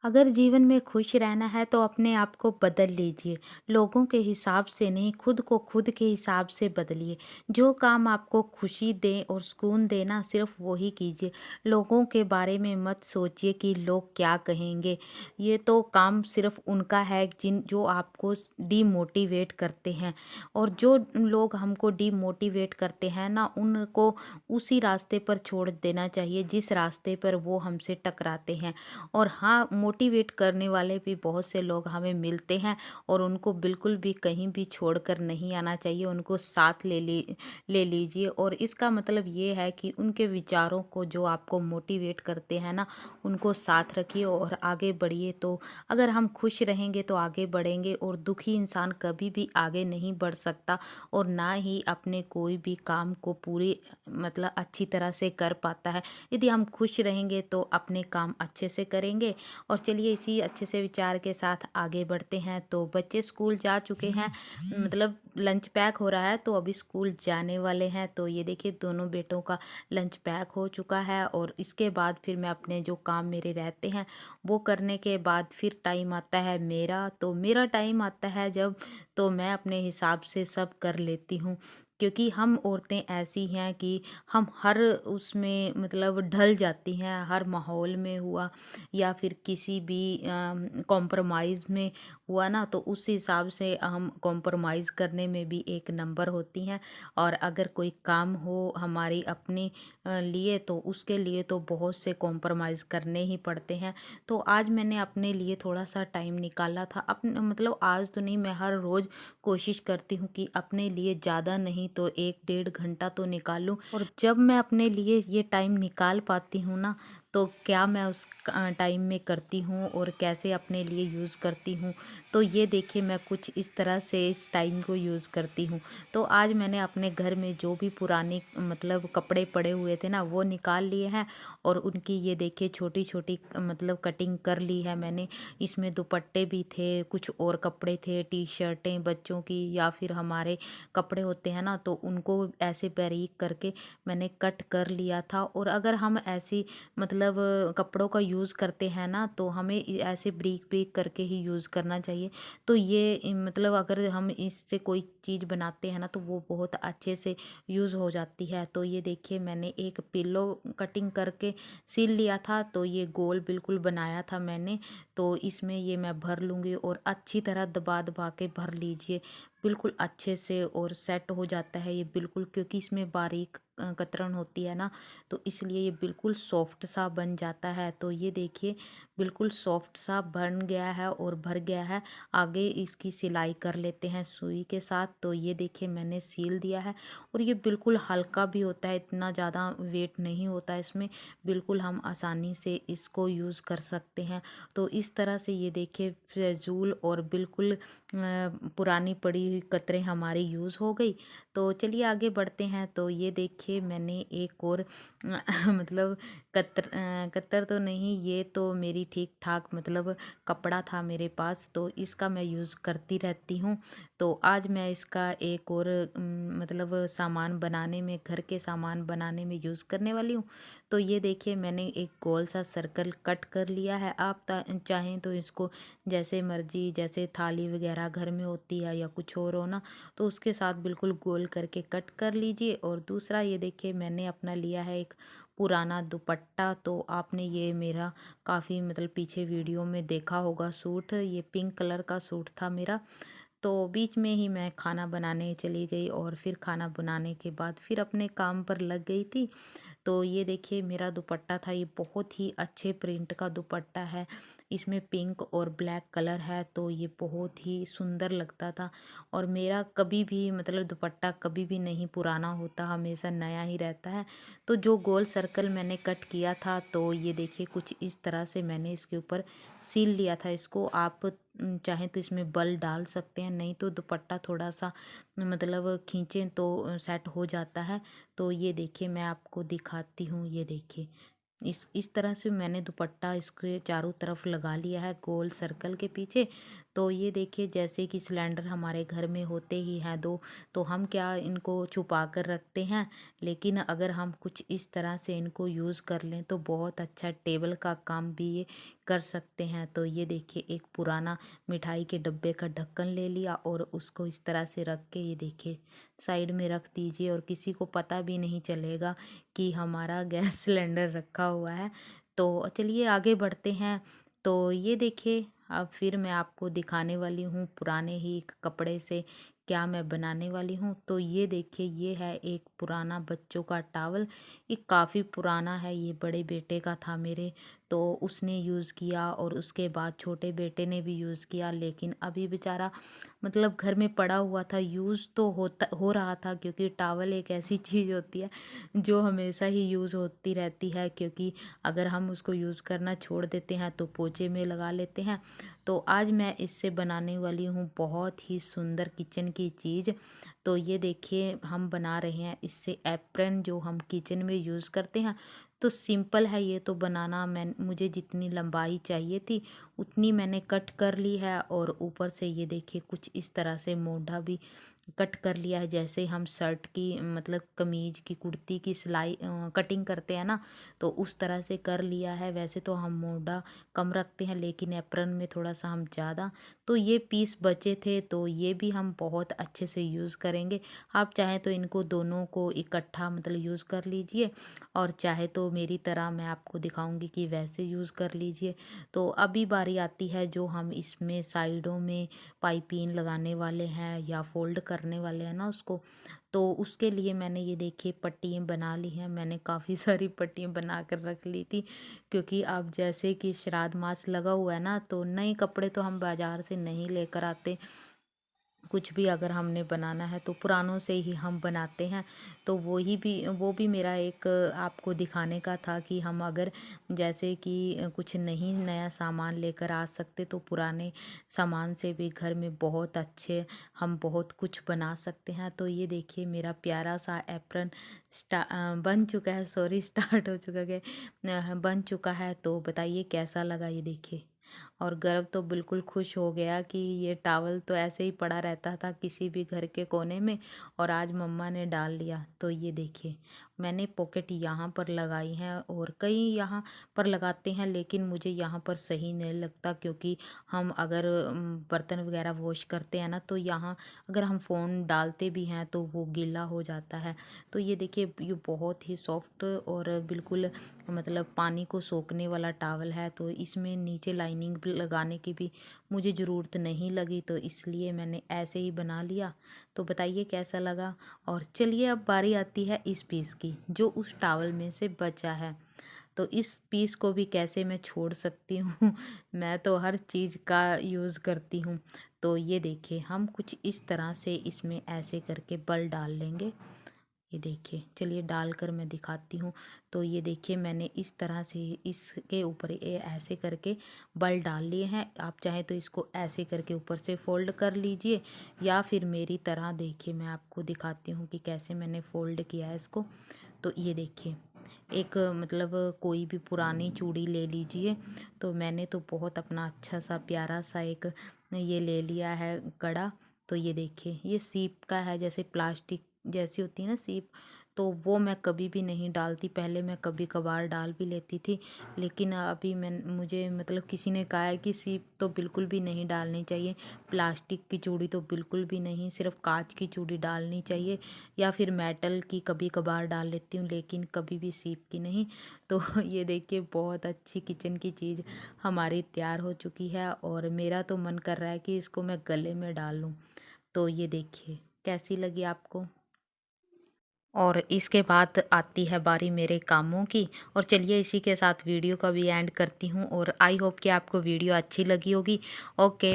अगर जीवन में खुश रहना है तो अपने आप को बदल लीजिए। लोगों के हिसाब से नहीं, खुद को खुद के हिसाब से बदलिए। जो काम आपको खुशी दे और सुकून दे ना, सिर्फ वो ही कीजिए। लोगों के बारे में मत सोचिए कि लोग क्या कहेंगे। ये तो काम सिर्फ उनका है जिन जो आपको डीमोटिवेट करते हैं। और जो लोग हमको डीमोटिवेट करते हैं ना, उनको उसी रास्ते पर छोड़ देना चाहिए जिस रास्ते पर वो हमसे टकराते हैं। और हाँ, मोटिवेट करने वाले भी बहुत से लोग हमें मिलते हैं और उनको बिल्कुल भी कहीं भी छोड़कर नहीं आना चाहिए, उनको साथ ले लीजिए। और इसका मतलब ये है कि उनके विचारों को जो आपको मोटिवेट करते हैं ना, उनको साथ रखिए और आगे बढ़िए। तो अगर हम खुश रहेंगे तो आगे बढ़ेंगे, और दुखी इंसान कभी भी आगे नहीं बढ़ सकता और ना ही अपने कोई भी काम को पूरी अच्छी तरह से कर पाता है। यदि हम खुश रहेंगे तो अपने काम अच्छे से करेंगे। और चलिए इसी अच्छे से विचार के साथ आगे बढ़ते हैं। तो बच्चे स्कूल जा चुके हैं, लंच पैक हो रहा है, तो अभी स्कूल जाने वाले हैं। तो ये देखिए दोनों बेटों का लंच पैक हो चुका है, और इसके बाद फिर मैं अपने जो काम मेरे रहते हैं वो करने के बाद फिर टाइम आता है मेरा। तो मेरा टाइम आता है जब, तो मैं अपने हिसाब से सब कर लेती हूँ। क्योंकि हम औरतें ऐसी हैं कि हम हर उसमें ढल जाती हैं, हर माहौल में हुआ या फिर किसी भी कॉम्प्रोमाइज़ में हुआ ना, तो उस हिसाब से हम कॉम्प्रोमाइज़ करने में भी एक नंबर होती हैं। और अगर कोई काम हो हमारी अपने लिए, तो उसके लिए तो बहुत से कॉम्प्रोमाइज़ करने ही पड़ते हैं। तो आज मैंने अपने लिए थोड़ा सा टाइम निकाला था, अपने आज तो नहीं, मैं हर रोज़ कोशिश करती हूँ कि अपने लिए ज़्यादा नहीं तो 1 डेढ़ घंटा तो निकालूँ। और जब मैं अपने लिए ये टाइम निकाल पाती हूँ ना, तो क्या मैं उस टाइम में करती हूँ और कैसे अपने लिए यूज़ करती हूँ। तो ये देखिए मैं कुछ इस तरह से इस टाइम को यूज़ करती हूँ। तो आज मैंने अपने घर में जो भी पुराने कपड़े पड़े हुए थे ना, वो निकाल लिए हैं, और उनकी ये देखिए छोटी-छोटी कटिंग कर ली है मैंने। इसमें दुपट्टे भी थे, कुछ और कपड़े थे, टी-शर्टें बच्चों की या फिर हमारे कपड़े होते हैं ना, तो उनको ऐसे बारीक करके मैंने कट कर लिया था। और अगर हम ऐसी कपड़ों का यूज़ करते हैं ना, तो हमें ऐसे ब्रीक ब्रीक करके ही यूज़ करना चाहिए। तो ये अगर हम इससे कोई चीज़ बनाते हैं ना, तो वो बहुत अच्छे से यूज़ हो जाती है। तो ये देखिए मैंने एक पिलो कटिंग करके सिल लिया था, तो ये गोल बिल्कुल बनाया था मैंने। तो इसमें ये मैं भर लूँगी और अच्छी तरह दबा दबा के भर लीजिए बिल्कुल अच्छे से, और सेट हो जाता है ये बिल्कुल, क्योंकि इसमें बारीक कतरन होती है ना, तो इसलिए ये बिल्कुल सॉफ्ट सा बन जाता है। तो ये देखिए बिल्कुल सॉफ्ट सा बन गया है और भर गया है। आगे इसकी सिलाई कर लेते हैं सुई के साथ। तो ये देखिए मैंने सील दिया है, और ये बिल्कुल हल्का भी होता है, इतना ज़्यादा वेट नहीं होता है इसमें। बिल्कुल हम आसानी से इसको यूज़ कर सकते हैं। तो इस तरह से ये देखिए फ़िज़ूल और बिल्कुल पुरानी पड़ी हुई कतरें हमारी यूज़ हो गई। तो चलिए आगे बढ़ते हैं। तो ये देखिए मैंने एक और मतलब कतर तो नहीं, ये तो मेरी ठीक ठाक कपड़ा था मेरे पास, तो इसका मैं यूज़ करती रहती हूँ। तो आज मैं इसका एक और सामान बनाने में, घर के सामान बनाने में यूज़ करने वाली हूँ। तो ये देखिए मैंने एक गोल सा सर्कल कट कर लिया है। आप चाहें तो इसको जैसे मर्जी, जैसे थाली वगैरह घर में होती है या कुछ और हो ना, तो उसके साथ बिल्कुल गोल करके कट कर लीजिए। और दूसरा ये देखिए मैंने अपना लिया है एक पुराना दुपट्टा। तो आपने ये मेरा काफ़ी पीछे वीडियो में देखा होगा सूट, ये पिंक कलर का सूट था मेरा। तो बीच में ही मैं खाना बनाने चली गई, और फिर खाना बनाने के बाद फिर अपने काम पर लग गई थी। तो ये देखिए मेरा दुपट्टा था, ये बहुत ही अच्छे प्रिंट का दुपट्टा है। इसमें पिंक और ब्लैक कलर है, तो ये बहुत ही सुंदर लगता था। और मेरा कभी भी दुपट्टा कभी भी नहीं पुराना होता, हमेशा नया ही रहता है। तो जो गोल सर्कल मैंने कट किया था, तो ये देखिए कुछ इस तरह से मैंने इसके ऊपर सील लिया था इसको। आप चाहें तो इसमें बल डाल सकते हैं, नहीं तो दुपट्टा थोड़ा सा खींचें तो सेट हो जाता है। तो ये देखिए मैं आपको दिखाती हूँ, ये देखिए इस तरह से मैंने दुपट्टा इसके चारों तरफ लगा लिया है गोल सर्कल के पीछे। तो ये देखिए जैसे कि सिलेंडर हमारे घर में होते ही हैं 2, तो हम क्या इनको छुपा कर रखते हैं, लेकिन अगर हम कुछ इस तरह से इनको यूज़ कर लें तो बहुत अच्छा टेबल का काम भी ये कर सकते हैं। तो ये देखिए एक पुराना मिठाई के डब्बे का ढक्कन ले लिया और उसको इस तरह से रख के ये देखिए साइड में रख दीजिए और किसी को पता भी नहीं चलेगा कि हमारा गैस सिलेंडर रखा हुआ है। तो चलिए आगे बढ़ते हैं। तो ये देखिए अब फिर मैं आपको दिखाने वाली हूँ पुराने ही एक कपड़े से क्या मैं बनाने वाली हूँ। तो ये देखिए ये है एक पुराना बच्चों का टॉवल। ये काफ़ी पुराना है, ये बड़े बेटे का था मेरे, तो उसने यूज़ किया और उसके बाद छोटे बेटे ने भी यूज़ किया, लेकिन अभी बेचारा मतलब घर में पड़ा हुआ था। यूज़ तो हो रहा था क्योंकि टॉवल एक ऐसी चीज़ होती है जो हमेशा ही यूज़ होती रहती है, क्योंकि अगर हम उसको यूज़ करना छोड़ देते हैं तो पोंछे में लगा लेते हैं। तो आज मैं इससे बनाने वाली हूँ बहुत ही सुंदर किचन की चीज़। तो ये देखिए हम बना रहे हैं इससे एप्रन जो हम किचन में यूज़ करते हैं। तो सिंपल है ये तो बनाना। मुझे जितनी लंबाई चाहिए थी उतनी मैंने कट कर ली है और ऊपर से ये देखिए कुछ इस तरह से मोढ़ा भी कट कर लिया है, जैसे हम शर्ट की मतलब कमीज की कुर्ती की सिलाई कटिंग करते हैं ना, तो उस तरह से कर लिया है। वैसे तो हम मोढ़ा कम रखते हैं लेकिन एप्रन में थोड़ा सा हम ज़्यादा। तो ये पीस बचे थे तो ये भी हम बहुत अच्छे से यूज़ करेंगे। आप चाहें तो इनको दोनों को इकट्ठा मतलब यूज़ कर लीजिए, और चाहे तो मेरी तरह मैं आपको दिखाऊंगी कि वैसे यूज़ कर लीजिए। तो अभी बारी आती है जो हम इसमें साइडों में पाइपिंग लगाने वाले हैं या फोल्ड करने वाले हैं ना उसको। तो उसके लिए मैंने ये देखिए पट्टियाँ बना ली हैं। मैंने काफ़ी सारी पट्टियाँ बना कर रख ली थी, क्योंकि अब जैसे कि श्राद्ध मास लगा हुआ है ना, तो नए कपड़े तो हम बाज़ार से नहीं लेकर आते। कुछ भी अगर हमने बनाना है तो पुरानों से ही हम बनाते हैं। तो वो भी मेरा एक आपको दिखाने का था कि हम अगर जैसे कि कुछ नहीं नया सामान लेकर आ सकते तो पुराने सामान से भी घर में बहुत अच्छे हम बहुत कुछ बना सकते हैं। तो ये देखिए मेरा प्यारा सा एप्रन बन चुका है, सॉरी स्टार्ट हो चुका है, बन चुका है। तो बताइए कैसा लगा ये देखिए। और गर्व तो बिल्कुल खुश हो गया कि ये टॉवल तो ऐसे ही पड़ा रहता था किसी भी घर के कोने में, और आज मम्मा ने डाल लिया। तो ये देखिए मैंने पॉकेट यहाँ पर लगाई हैं और कई यहाँ पर लगाते हैं, लेकिन मुझे यहाँ पर सही नहीं लगता, क्योंकि हम अगर बर्तन वगैरह वॉश करते हैं ना तो यहाँ अगर हम फ़ोन डालते भी हैं तो वो गीला हो जाता है। तो ये देखिए ये बहुत ही सॉफ्ट और बिल्कुल मतलब पानी को सोखने वाला टॉवल है। तो इसमें नीचे लाइनिंग लगाने की भी मुझे ज़रूरत नहीं लगी, तो इसलिए मैंने ऐसे ही बना लिया। तो बताइए कैसा लगा। और चलिए अब बारी आती है इस पीस की जो उस टॉवल में से बचा है। तो इस पीस को भी कैसे मैं छोड़ सकती हूँ मैं तो हर चीज़ का यूज़ करती हूँ। तो ये देखिए हम कुछ इस तरह से इसमें ऐसे करके बल डाल लेंगे। ये देखिए चलिए डालकर मैं दिखाती हूँ। तो ये देखिए मैंने इस तरह से इसके ऊपर ये ऐसे करके बल डाल लिए हैं। आप चाहें तो इसको ऐसे करके ऊपर से फोल्ड कर लीजिए, या फिर मेरी तरह देखिए मैं आपको दिखाती हूँ कि कैसे मैंने फोल्ड किया है इसको। तो ये देखिए एक मतलब कोई भी पुरानी चूड़ी ले लीजिए। तो मैंने तो बहुत अपना अच्छा सा प्यारा सा एक ये ले लिया है कड़ा। तो ये देखिए ये सीप का है, जैसे प्लास्टिक जैसी होती है ना सीप, तो वो मैं कभी भी नहीं डालती। पहले मैं कभी कभार डाल भी लेती थी, लेकिन अभी मुझे मतलब किसी ने कहा है कि सीप तो बिल्कुल भी नहीं डालनी चाहिए। प्लास्टिक की चूड़ी तो बिल्कुल भी नहीं, सिर्फ कांच की चूड़ी डालनी चाहिए, या फिर मेटल की कभी कभार डाल लेती हूँ, लेकिन कभी भी सीप की नहीं। तो ये देखिए बहुत अच्छी किचन की चीज़ हमारी तैयार हो चुकी है, और मेरा तो मन कर रहा है कि इसको मैं गले में डाल लूँ। तो ये देखिए कैसी लगी आपको। और इसके बाद आती है बारी मेरे कामों की। और चलिए इसी के साथ वीडियो का भी एंड करती हूँ, और आई होप कि आपको वीडियो अच्छी लगी होगी। ओके।